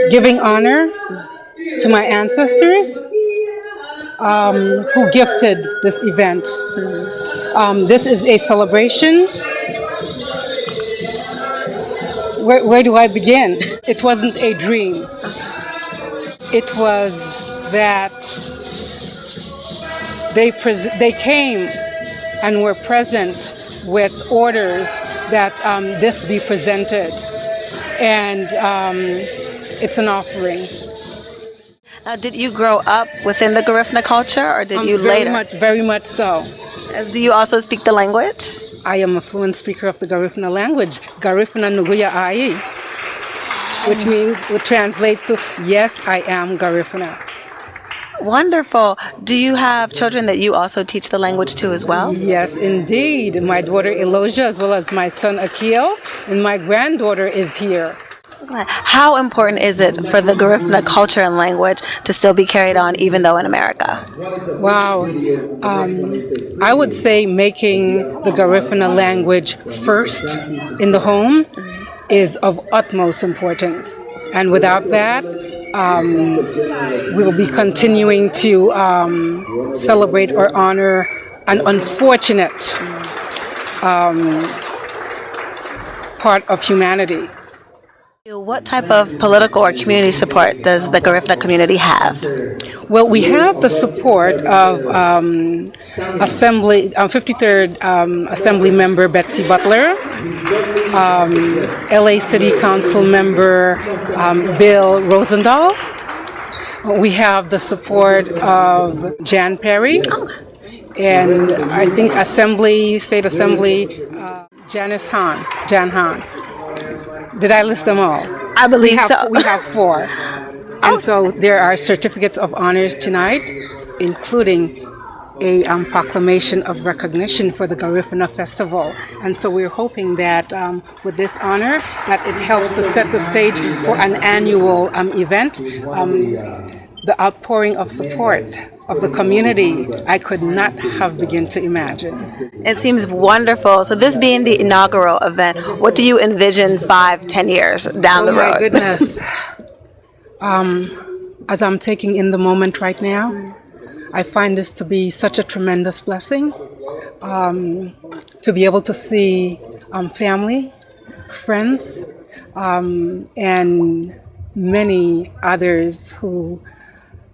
giving honor to my ancestors who gifted this event. This is a celebration. Where do I begin? It wasn't a dream. It was that they came and were present with orders that this be presented. And it's an offering. Did you grow up within the Garifuna culture, or did you later? Very much so. Do you also speak the language? I am a fluent speaker of the Garifuna language, Garifuna Nuguya Ai, which translates to, yes, I am Garifuna. Wonderful. Do you have children that you also teach the language to as well? Yes, indeed. My daughter Eloja, as well as my son Akil, and my granddaughter is here. How important is it for the Garifuna culture and language to still be carried on even though in America? Wow. I would say making the Garifuna language first in the home is of utmost importance. And without that, we'll be continuing to celebrate or honor an unfortunate part of humanity. What type of political or community support does the Garifuna community have? Well, we have the support of 53rd Assembly member Betsy Butler, LA City Council member Bill Rosendahl. We have the support of Jan Perry, and I think State Assembly Jan Han. Did I list them all? I believe so. We have 4. And so there are certificates of honors tonight, including a proclamation of recognition for the Garifuna Festival. And so we're hoping that with this honor, that it helps to set the stage for an annual event. The outpouring of support of the community, I could not have begun to imagine. It seems wonderful. So this being the inaugural event, what do you envision 5-10 years down the road? Oh my goodness. As I'm taking in the moment right now, I find this to be such a tremendous blessing. To be able to see family, friends, and many others who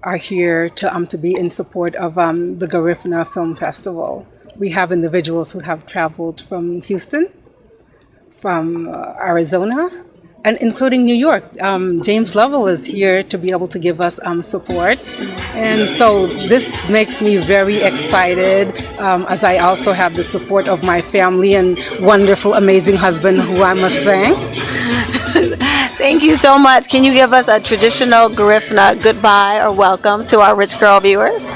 are here to be in support of the Garifuna Film Festival. We have individuals who have traveled from Houston, from Arizona, and including New York. James Lovell is here to be able to give us support. And so this makes me very excited, as I also have the support of my family and wonderful, amazing husband who I must thank. Thank you so much. Can you give us a traditional Garifuna goodbye or welcome to our Rich Girl viewers?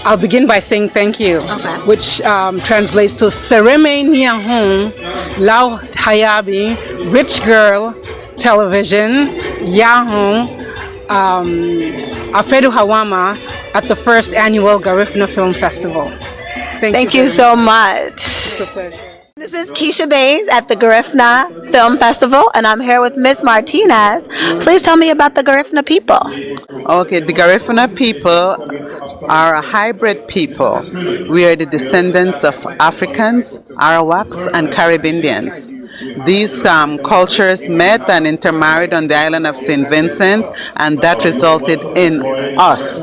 I'll begin by saying thank you, which translates to Sereme Nyahung Lau Hayabi Rich Girl Television Yahung Afedu Hawama at the first annual Garifuna Film Festival. Thank you so much. It's a pleasure. This is Keisha Bays at the Garifuna Film Festival, and I'm here with Miss Martinez. Please tell me about the Garifuna people. Okay, the Garifuna people are a hybrid people. We are the descendants of Africans, Arawaks, and Caribbeans. These cultures met and intermarried on the island of St. Vincent, and that resulted in us,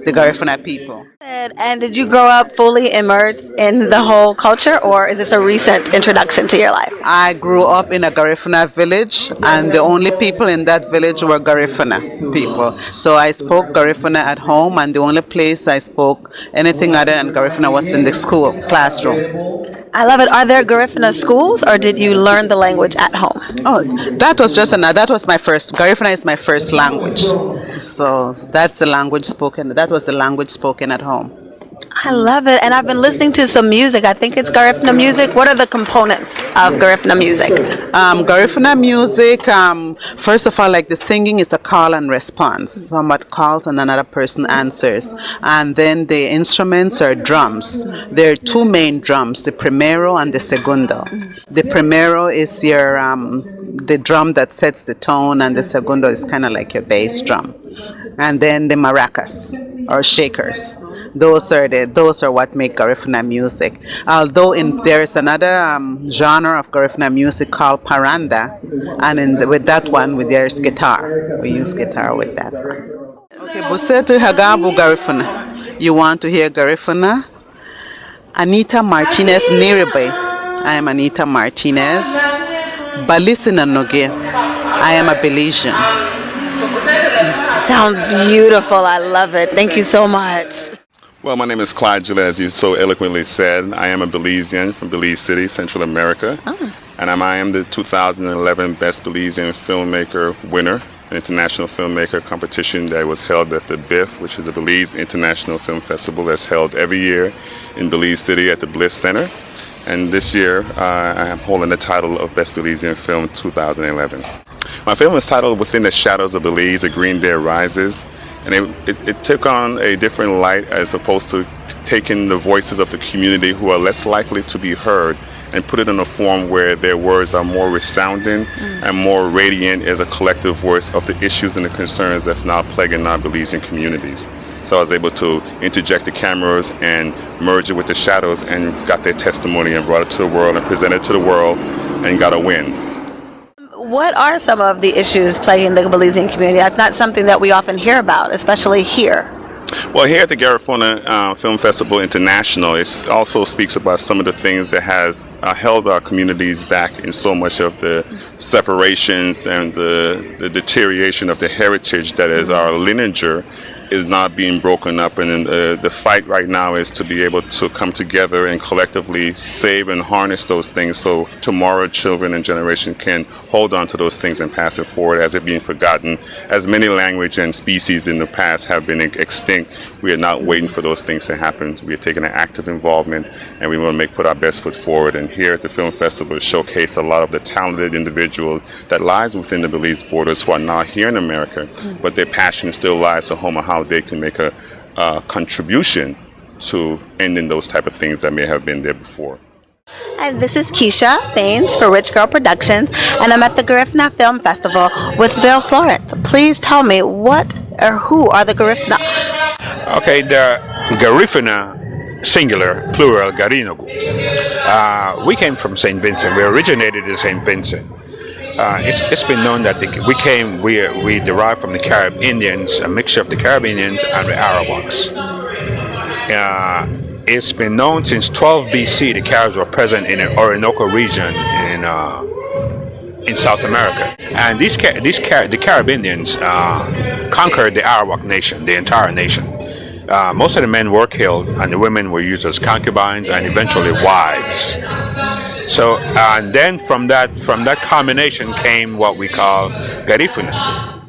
the Garifuna people. And did you grow up fully immersed in the whole culture, or is this a recent introduction to your life? I grew up in a Garifuna village, and the only people in that village were Garifuna people. So I spoke Garifuna at home, and the only place I spoke anything other than Garifuna was in the school classroom. I love it. Are there Garifuna schools, or did you learn the language at home? Oh, that was my first. Garifuna is my first language. So that's the language spoken. That was the language spoken at home. I love it. And I've been listening to some music. I think it's Garifuna music. What are the components of Garifuna music? Garifuna music, first of all, like the singing is a call and response. Someone calls and another person answers. And then the instruments are drums. There are two main drums, the primero and the segundo. The primero is your the drum that sets the tone, and the segundo is kind of like your bass drum. And then the maracas or shakers. Those are what make Garifuna music. Although there's another genre of Garifuna music called paranda, and with that one, there's guitar. We use guitar with that one. Okay, Busetu Hagabu Garifuna. You want to hear Garifuna? Anita Martinez Niribe. I am Anita Martinez. Balisina Noge. I am a Belizean. Sounds beautiful. I love it. Thank you so much. Well, my name is Clyde Gillette, as you so eloquently said. I am a Belizean from Belize City, Central America. And I am the 2011 Best Belizean Filmmaker winner, an international filmmaker competition that was held at the BIFF, which is the Belize International Film Festival that's held every year in Belize City at the Bliss Center. And this year, I am holding the title of Best Belizean Film 2011. My film is titled Within the Shadows of Belize, A Green Day Rises. And it took on a different light as opposed to taking the voices of the community who are less likely to be heard and put it in a form where their words are more resounding and more radiant as a collective voice of the issues and the concerns that's now plaguing our Belizean communities. So I was able to interject the cameras and merge it with the shadows and got their testimony and brought it to the world and presented it to the world and got a win. What are some of the issues plaguing the Belizean community? That's not something that we often hear about, especially here. Well, here at the Garifuna Film Festival International, it also speaks about some of the things that has held our communities back in so much of the separations and the deterioration of the heritage that is our lineager is not being broken up, and the fight right now is to be able to come together and collectively save and harness those things so tomorrow children and generation can hold on to those things and pass it forward as it being forgotten. As many language and species in the past have been extinct, we are not waiting for those things to happen. We are taking an active involvement, and we want to put our best foot forward. And here at the film festival, showcase a lot of the talented individuals that lies within the Belize borders who are now here in America, but their passion still lies at home, how they can make a contribution to ending those type of things that may have been there before. Hi, this is Keisha Baines for Rich Girl Productions, and I'm at the Garifuna Film Festival with Bill Florence. Please tell me what or who are the Garifuna? Okay, the Garifuna, singular, plural, Garinogu. We came from St. Vincent. We originated in St. Vincent. It's been known that we derived from the Carib Indians, a mixture of the Carib Indians and the Arawaks. It's been known since 12 BC the Caribs were present in the Orinoco region in South America, and the Carib Indians conquered the Arawak nation, the entire nation. Most of the men were killed, and the women were used as concubines and eventually wives. So, and then from that combination came what we call Garifuna.